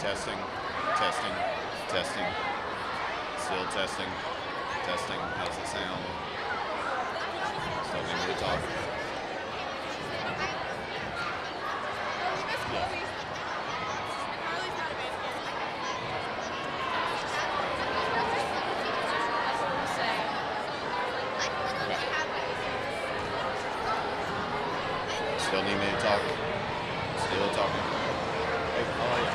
Testing, testing, testing. Still testing, testing. How does it sound? Still need me to talk. Still need me to talk. Still talking. Hey, how are you?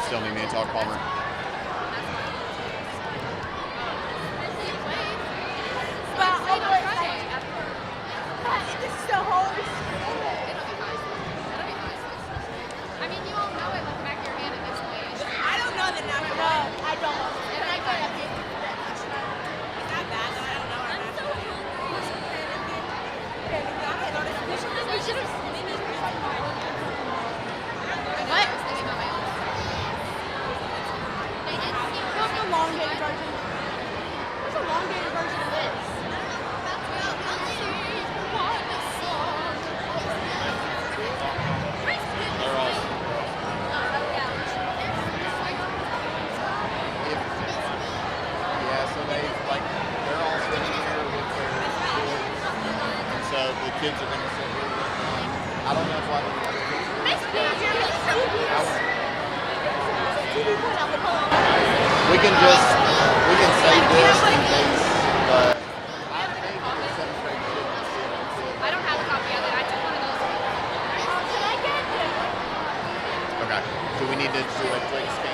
Still need me to talk, Palmer? This is the whole. I mean, you all know it like the back of your hand at this point. I don't know the number. No, I don't. And I got a big that much. It's not bad, but I don't know. I'm so hungry. We should have seen it. What? I was thinking about my own. What's the elongated version? What's the elongated version of this? They're all. Yeah, so they're all sitting here with their kids. And so the kids are going to sit here with them. I don't know why the other kids are We can save this in case, but I think the seventh grade kid can see it on kids. I don't have a copy of it. I took one of those. Okay. Do we need to do a quick scan?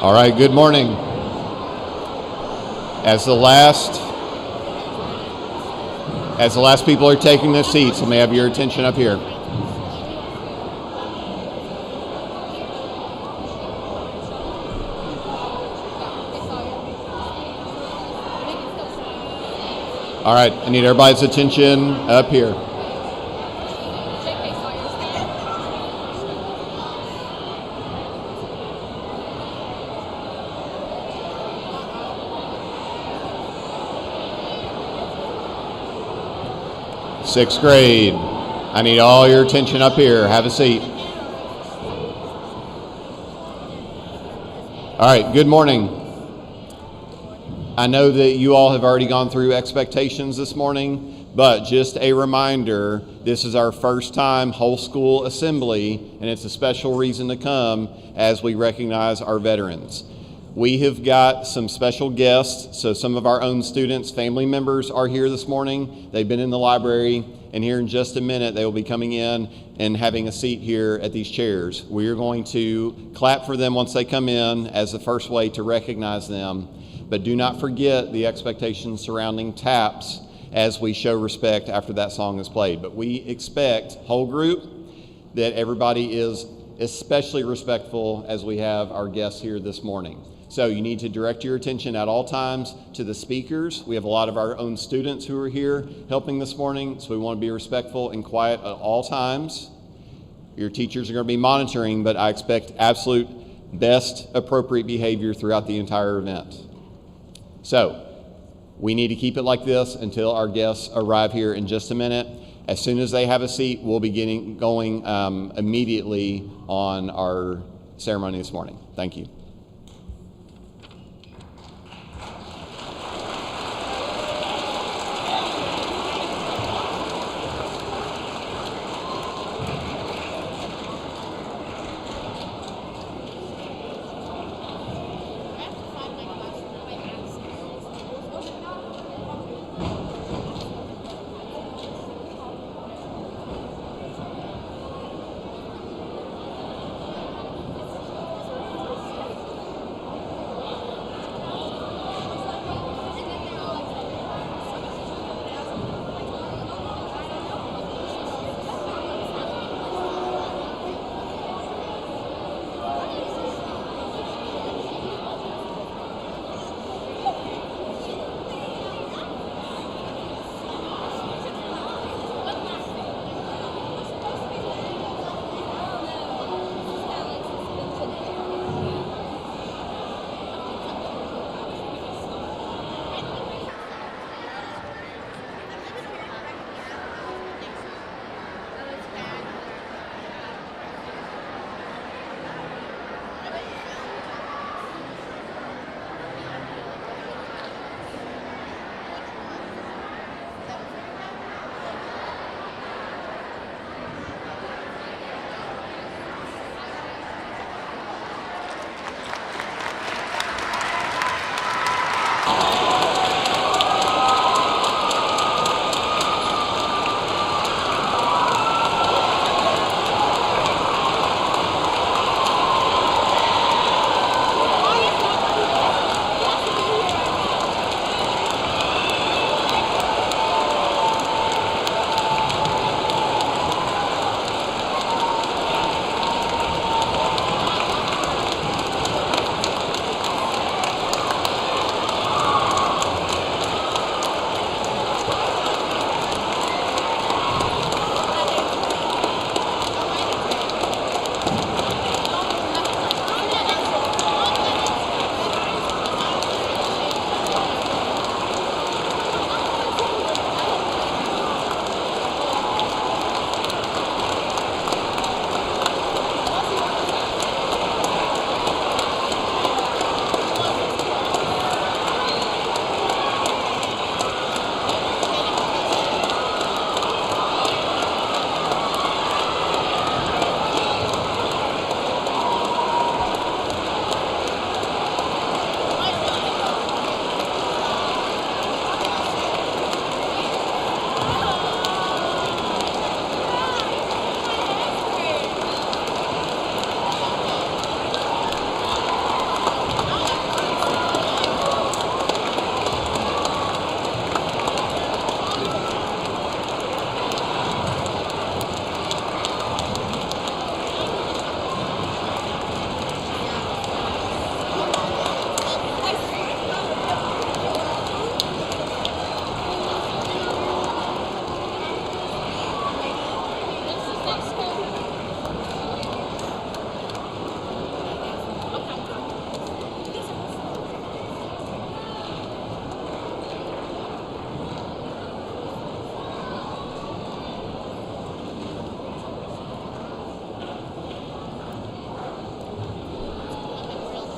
All right, good morning. As the last people are taking their seats, let me have your attention up here. All right, I need everybody's attention up here. Sixth grade, I need all your attention up here. Have a seat. All right, good morning. I know that you all have already gone through expectations this morning, but just a reminder, this is our first time whole school assembly, and it's a special reason to come as we recognize our veterans. We have got some special guests, so some of our own students, family members are here this morning. They've been in the library, and here in just a minute they will be coming in and having a seat here at these chairs. We are going to clap for them once they come in as the first way to recognize them, but do not forget the expectations surrounding taps as we show respect after that song is played. But we expect, whole group, that everybody is especially respectful as we have our guests here this morning. So you need to direct your attention at all times to the speakers. We have a lot of our own students who are here helping this morning, so we want to be respectful and quiet at all times. Your teachers are going to be monitoring, but I expect absolute best appropriate behavior throughout the entire event. So we need to keep it like this until our guests arrive here in just a minute. As soon as they have a seat, we'll be going immediately on our ceremony this morning. Thank you.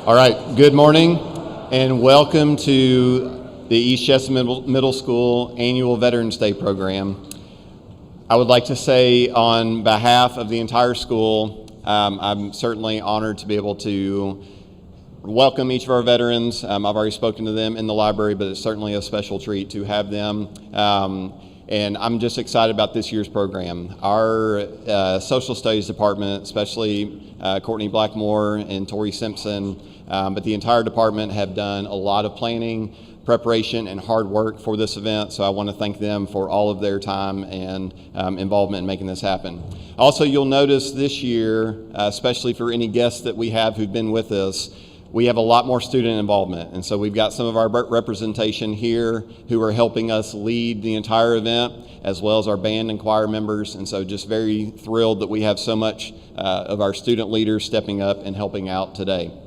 All right, good morning and welcome to the East Chester Middle School Annual Veterans Day program. I would like to say on behalf of the entire school, I'm certainly honored to be able to welcome each of our veterans. I've already spoken to them in the library, but it's certainly a special treat to have them. And I'm just excited about this year's program. Our social studies department, especially Courtney Blackmore and Tori Simpson, but the entire department have done a lot of planning, preparation, and hard work for this event. So I want to thank them for all of their time and involvement in making this happen. Also, you'll notice this year, especially for any guests that we have who've been with us, we have a lot more student involvement. And so we've got some of our representation here who are helping us lead the entire event, as well as our band and choir members. And so just very thrilled that we have so much of our student leaders stepping up and helping out today.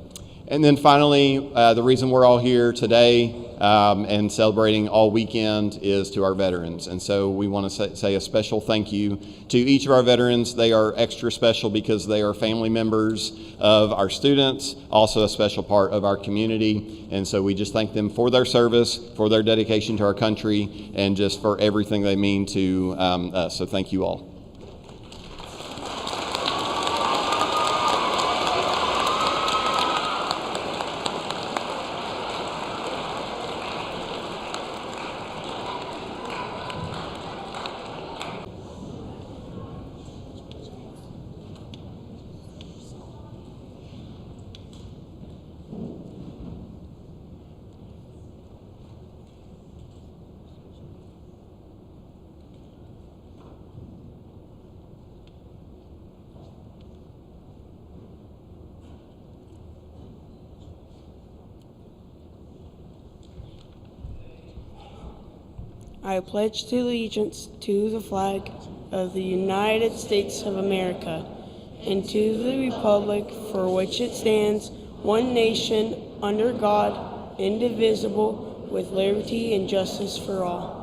And then finally, the reason we're all here today and celebrating all weekend is to our veterans. And so we want to say a special thank you to each of our veterans. They are extra special because they are family members of our students, also a special part of our community. And so we just thank them for their service, for their dedication to our country, and just for everything they mean to us. So thank you all. I pledge allegiance to the flag of the United States of America and to the republic for which it stands, one nation, under God, indivisible, with liberty and justice for all.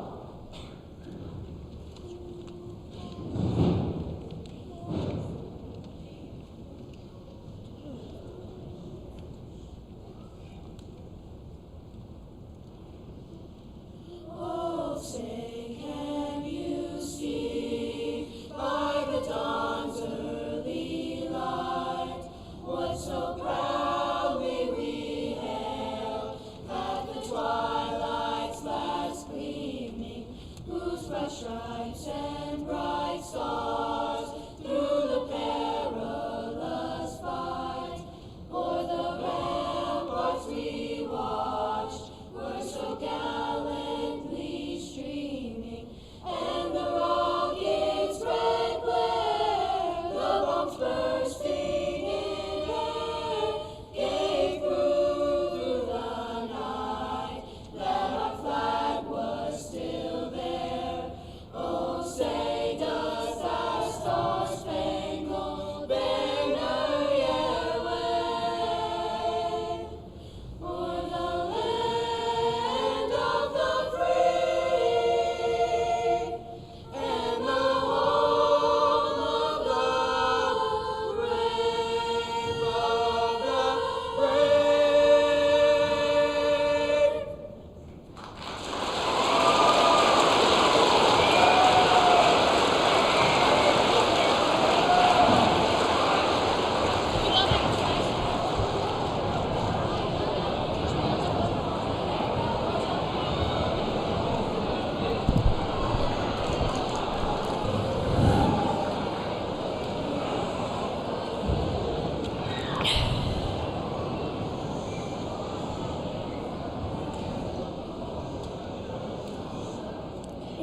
Stripes and bright stars through the perilous fight. O'er the ramparts we watched were so gallantly streaming, and the rockets' red glare, the bombs bursting in air, gave through the night that our flag was still there. Oh, say does that star-spangled banner yet wave o'er the land of the free and the home of the brave,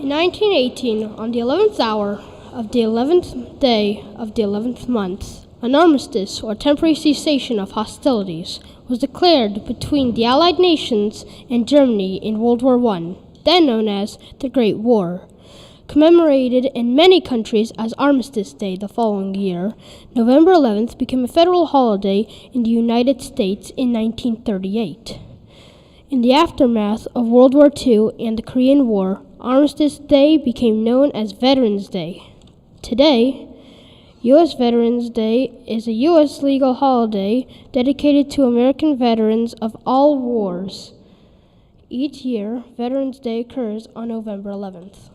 In 1918, on the 11th hour of the 11th day of the 11th month, an armistice or temporary cessation of hostilities was declared between the Allied nations and Germany in World War I, then known as the Great War. Commemorated in many countries as Armistice Day the following year, November 11th became a federal holiday in the United States in 1938. In the aftermath of World War II and the Korean War, Armistice Day became known as Veterans Day. Today, U.S. Veterans Day is a U.S. legal holiday dedicated to American veterans of all wars. Each year, Veterans Day occurs on November 11th.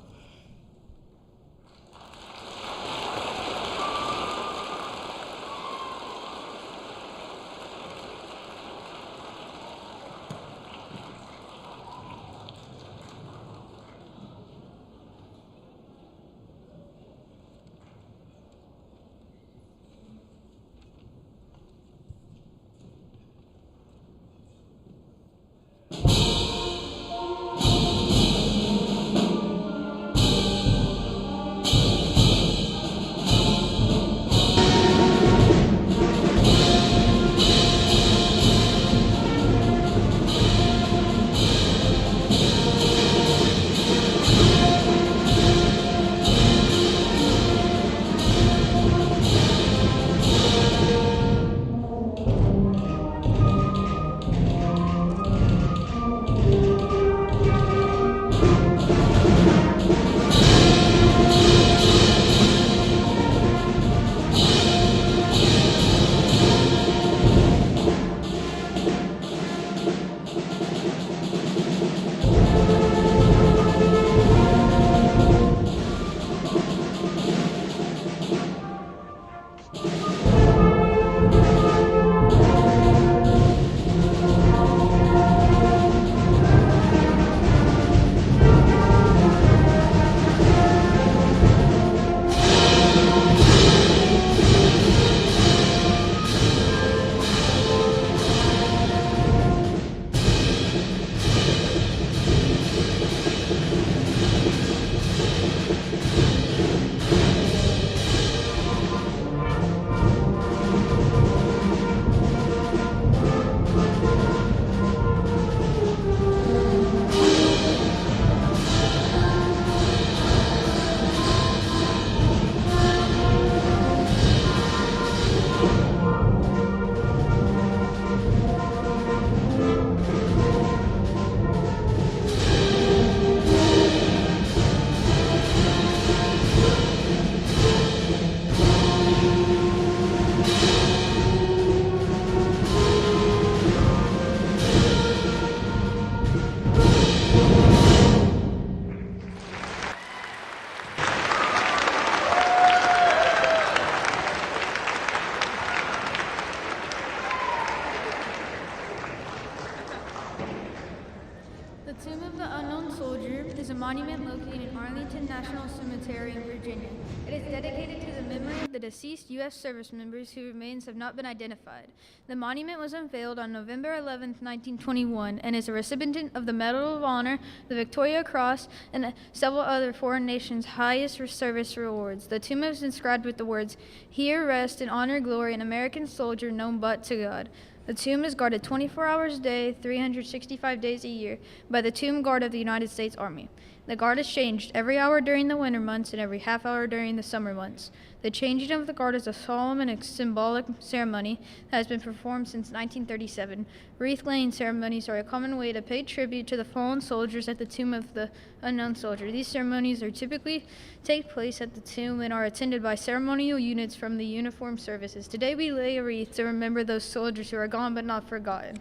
The Tomb of the Unknown Soldier is a monument located in Arlington National Cemetery in Virginia. It is dedicated to the memory of the deceased U.S. service members whose remains have not been identified. The monument was unveiled on November 11, 1921, and is a recipient of the Medal of Honor, the Victoria Cross, and several other foreign nations' highest service rewards. The tomb is inscribed with the words, "Here rest in honor, glory, an American soldier known but to God." The tomb is guarded 24 hours a day, 365 days a year, by the Tomb Guard of the United States Army. The guard is changed every hour during the winter months and every half hour during the summer months. The changing of the guard is a solemn and symbolic ceremony that has been performed since 1937. Wreath-laying ceremonies are a common way to pay tribute to the fallen soldiers at the Tomb of the Unknown Soldier. These ceremonies are typically take place at the tomb and are attended by ceremonial units from the uniformed services. Today we lay a wreath to remember those soldiers who are gone but not forgotten.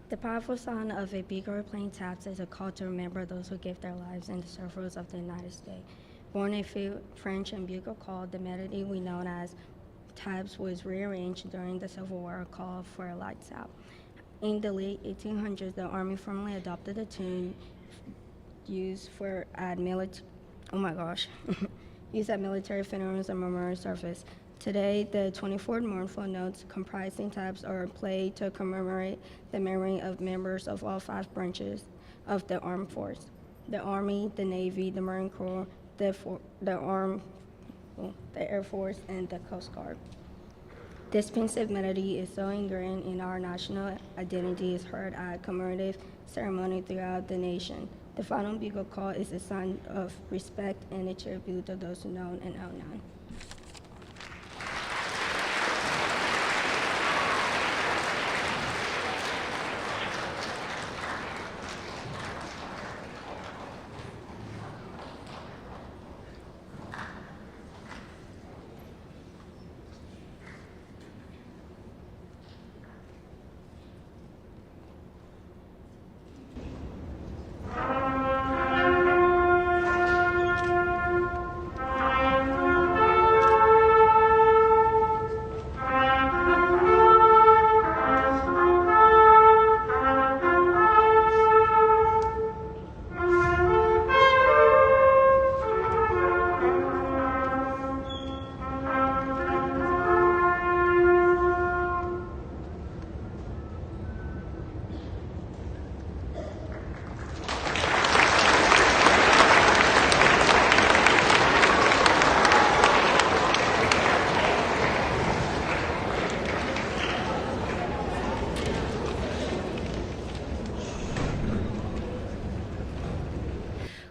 The powerful sound of a beaker playing taps is a call to remember those who gave their lives in the service of the United States. Born a French and bugle call, the melody we know as taps was rearranged during the Civil War, called for a lights out. In the late 1800s, the Army formally adopted the tune used at military funerals and memorial service. Today, the 24 mournful notes comprising taps are played to commemorate the memory of members of all 5 branches of the armed force: the Army, the Navy, the Marine Corps, the Air Force, and the Coast Guard. This pensive melody is so ingrained in our national identity is heard at commemorative ceremony throughout the nation. The final bugle call is a sign of respect and a tribute to those who known and unknown.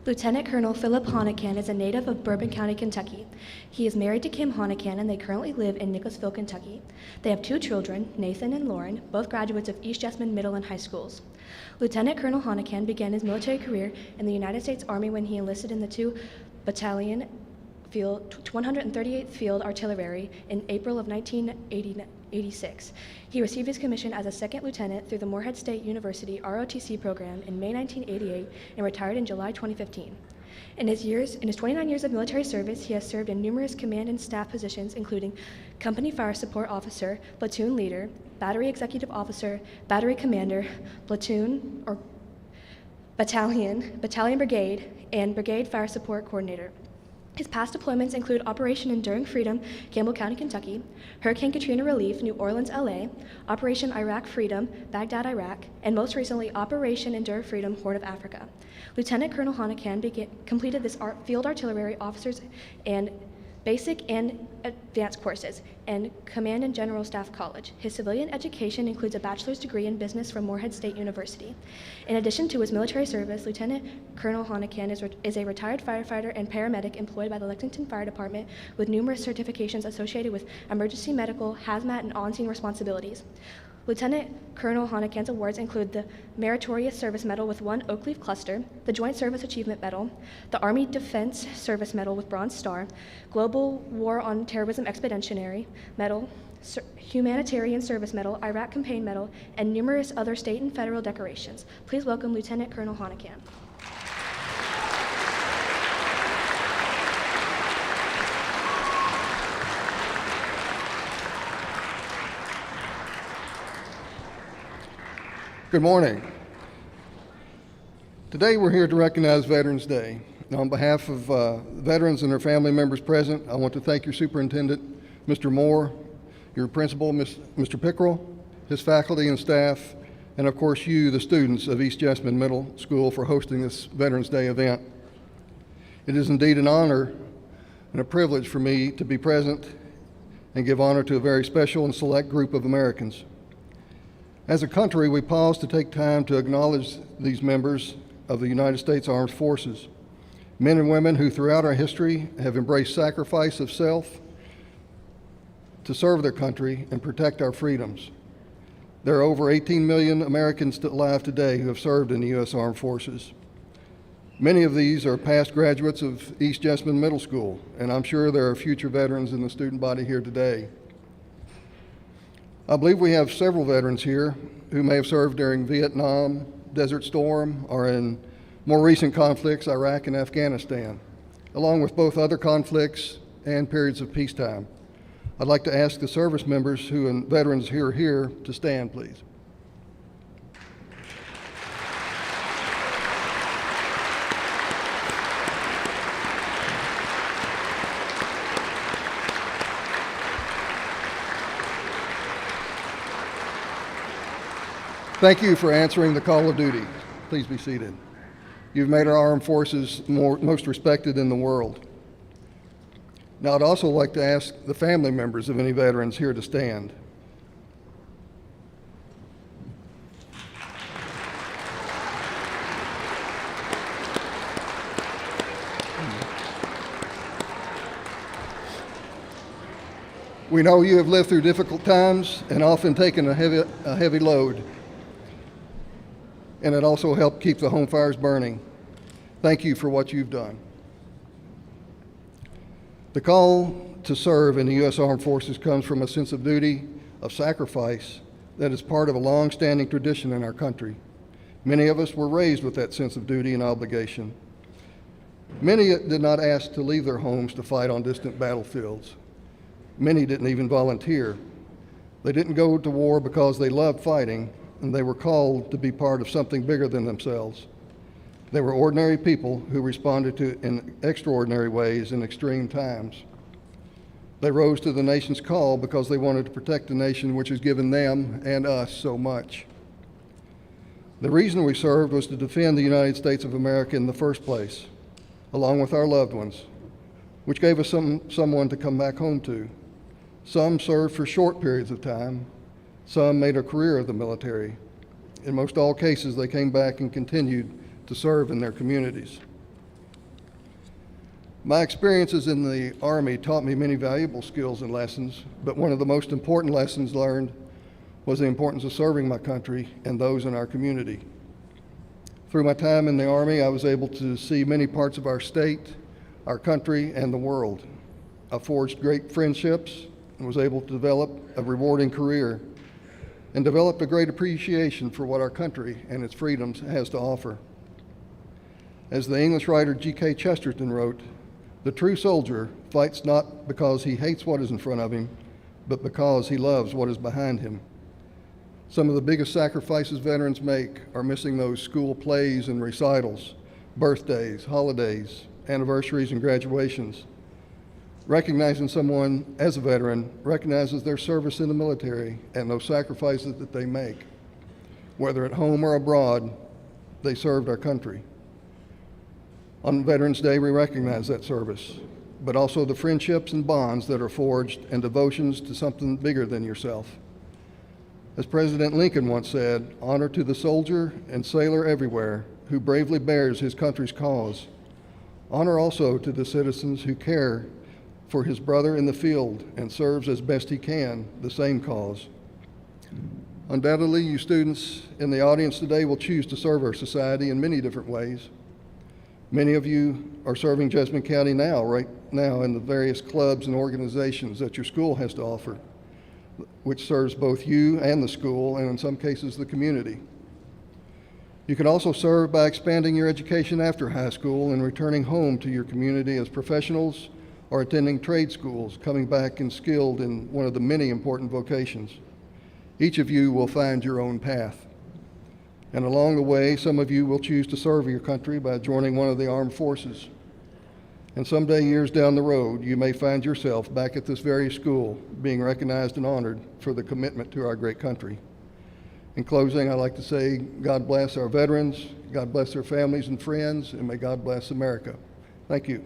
Lieutenant Colonel Philip Honacan is a native of Bourbon County, Kentucky. He is married to Kim Honacan, and they currently live in Nicholasville, Kentucky. They have 2 children, Nathan and Lauren, both graduates of East Jessamine Middle and High Schools. Lieutenant Colonel Honacan began his military career in the United States Army when he enlisted in the 2 Battalion Field 138th Field Artillery in April of 1986. He received his commission as a second lieutenant through the Morehead State University ROTC program in May 1988 and retired in July 2015. In his 29 years of military service, he has served in numerous command and staff positions, including Company Fire Support Officer, Platoon Leader, Battery Executive Officer, Battery Commander, Platoon or Battalion Brigade, and Brigade Fire Support Coordinator. His past deployments include Operation Enduring Freedom, Campbell County, Kentucky, Hurricane Katrina Relief, New Orleans, LA, Operation Iraq Freedom, Baghdad, Iraq, and most recently, Operation Endure Freedom, Horn of Africa. Lieutenant Colonel Honacan completed this field artillery officers and basic and advanced courses and Command and General Staff College. His civilian education includes a bachelor's degree in business from Morehead State University. In addition to his military service, Lieutenant Colonel Honacan is a retired firefighter and paramedic employed by the Lexington Fire Department with numerous certifications associated with emergency medical, hazmat, and on-scene responsibilities. Lieutenant Colonel Honacan's awards include the Meritorious Service Medal with 1 Oak Leaf Cluster, the Joint Service Achievement Medal, the Army Defense Service Medal with Bronze Star, Global War on Terrorism Expeditionary Medal, Humanitarian Service Medal, Iraq Campaign Medal, and numerous other state and federal decorations. Please welcome Lieutenant Colonel Honacan. Good morning. Today we're here to recognize Veterans Day. Now, on behalf of veterans and their family members present, I want to thank your superintendent, Mr. Moore, your principal, Mr. Pickrell, his faculty and staff, and of course you, the students of East Jessamine Middle School, for hosting this Veterans Day event. It is indeed an honor and a privilege for me to be present and give honor to a very special and select group of Americans. As a country, we pause to take time to acknowledge these members of the United States Armed Forces, men and women who throughout our history have embraced sacrifice of self to serve their country and protect our freedoms. There are over 18 million Americans alive today who have served in the U.S. Armed Forces. Many of these are past graduates of East Jessamine Middle School, and I'm sure there are future veterans in the student body here today. I believe we have several veterans here who may have served during Vietnam, Desert Storm, or in more recent conflicts, Iraq and Afghanistan, along with both other conflicts and periods of peacetime. I'd like to ask the service members and veterans who are here to stand, please. Thank you for answering the call of duty. Please be seated. You've made our armed forces most respected in the world. Now, I'd also like to ask the family members of any veterans here to stand. We know you have lived through difficult times and often taken a heavy load. And it also helped keep the home fires burning. Thank you for what you've done. The call to serve in the U.S. Armed Forces comes from a sense of duty, of sacrifice, that is part of a long-standing tradition in our country. Many of us were raised with that sense of duty and obligation. Many did not ask to leave their homes to fight on distant battlefields. Many didn't even volunteer. They didn't go to war because they loved fighting, and they were called to be part of something bigger than themselves. They were ordinary people who responded to in extraordinary ways in extreme times. They rose to the nation's call because they wanted to protect the nation which has given them and us so much. The reason we served was to defend the United States of America in the first place, along with our loved ones, which gave us someone to come back home to. Some served for short periods of time. Some made a career of the military. In most all cases, they came back and continued to serve in their communities. My experiences in the Army taught me many valuable skills and lessons, but one of the most important lessons learned was the importance of serving my country and those in our community. Through my time in the Army, I was able to see many parts of our state, our country, and the world. I forged great friendships and was able to develop a rewarding career and developed a great appreciation for what our country and its freedoms has to offer. As the English writer G.K. Chesterton wrote, "The true soldier fights not because he hates what is in front of him, but because he loves what is behind him." Some of the biggest sacrifices veterans make are missing those school plays and recitals, birthdays, holidays, anniversaries, and graduations. Recognizing someone as a veteran recognizes their service in the military and those sacrifices that they make. Whether at home or abroad, they served our country. On Veterans Day, we recognize that service, but also the friendships and bonds that are forged and devotions to something bigger than yourself. As President Lincoln once said, "Honor to the soldier and sailor everywhere who bravely bears his country's cause. Honor also to the citizens who care for his brother in the field and serves as best he can the same cause." Undoubtedly, you students in the audience today will choose to serve our society in many different ways. Many of you are serving Jessamine County right now in the various clubs and organizations that your school has to offer, which serves both you and the school, and in some cases the community. You can also serve by expanding your education after high school and returning home to your community as professionals or attending trade schools, coming back and skilled in one of the many important vocations. Each of you will find your own path. And along the way, some of you will choose to serve your country by joining one of the armed forces. And someday, years down the road, you may find yourself back at this very school, being recognized and honored for the commitment to our great country. In closing, I'd like to say, God bless our veterans, God bless their families and friends, and may God bless America. Thank you.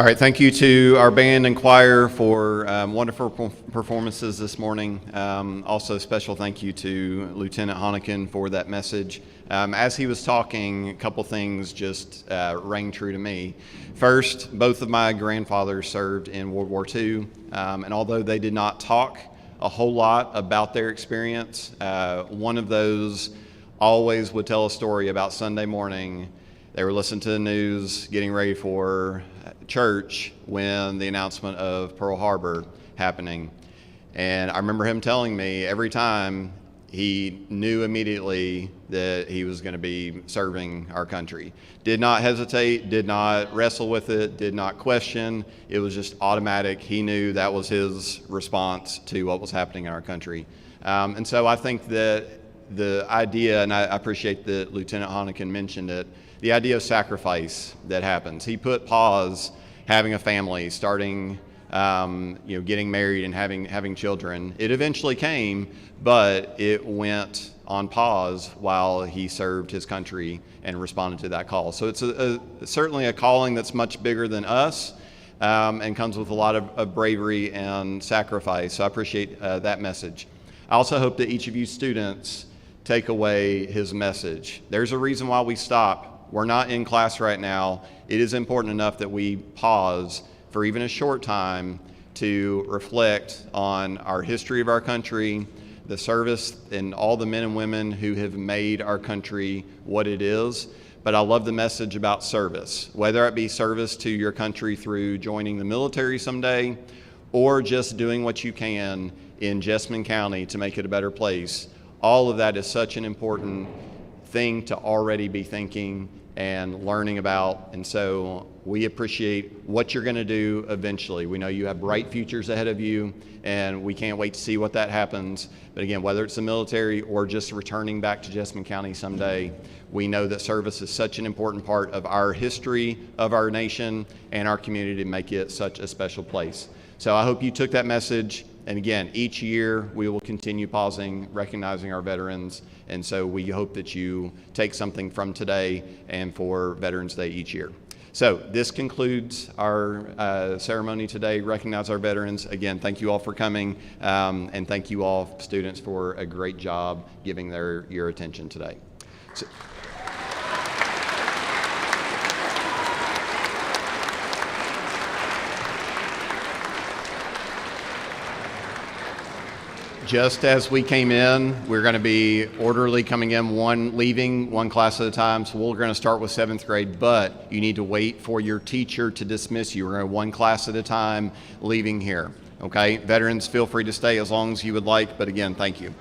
All right, thank you to our band and choir for wonderful performances this morning. Also, special thank you to Lieutenant Honikin for that message. As he was talking, a couple things just rang true to me. First, both of my grandfathers served in World War II, and although they did not talk a whole lot about their experience, one of those always would tell a story about Sunday morning. They were listening to the news, getting ready for church when the announcement of Pearl Harbor happening. And I remember him telling me every time he knew immediately that he was going to be serving our country. Did not hesitate, did not wrestle with it, did not question. It was just automatic. He knew that was his response to what was happening in our country. And so I think that the idea, and I appreciate that Lieutenant Honikin mentioned it, the idea of sacrifice that happens. He put pause having a family, starting, getting married and having children. It eventually came, but it went on pause while he served his country and responded to that call. So it's certainly a calling that's much bigger than us, and comes with a lot of bravery and sacrifice. So I appreciate that message. I also hope that each of you students take away his message. There's a reason why we stop. We're not in class right now. It is important enough that we pause for even a short time to reflect on our history of our country, the service, and all the men and women who have made our country what it is. But I love the message about service, whether it be service to your country through joining the military someday, or just doing what you can in Jessamine County to make it a better place. All of that is such an important thing to already be thinking and learning about, and so we appreciate what you're going to do eventually. We know you have bright futures ahead of you, and we can't wait to see what that happens. But again, whether it's the military or just returning back to Jessamine County someday, we know that service is such an important part of our history, of our nation, and our community to make it such a special place. So I hope you took that message. And again, each year we will continue pausing, recognizing our veterans. And so we hope that you take something from today and for Veterans Day each year. So this concludes our ceremony today. Recognize our veterans. Again, thank you all for coming. And thank you all students for a great job giving your attention today. So, just as we came in, we're going to be orderly coming in, one leaving, one class at a time. So we're going to start with 7th grade, but you need to wait for your teacher to dismiss you. We're going to one class at a time leaving here. Okay? Veterans, feel free to stay as long as you would like, but again, thank you.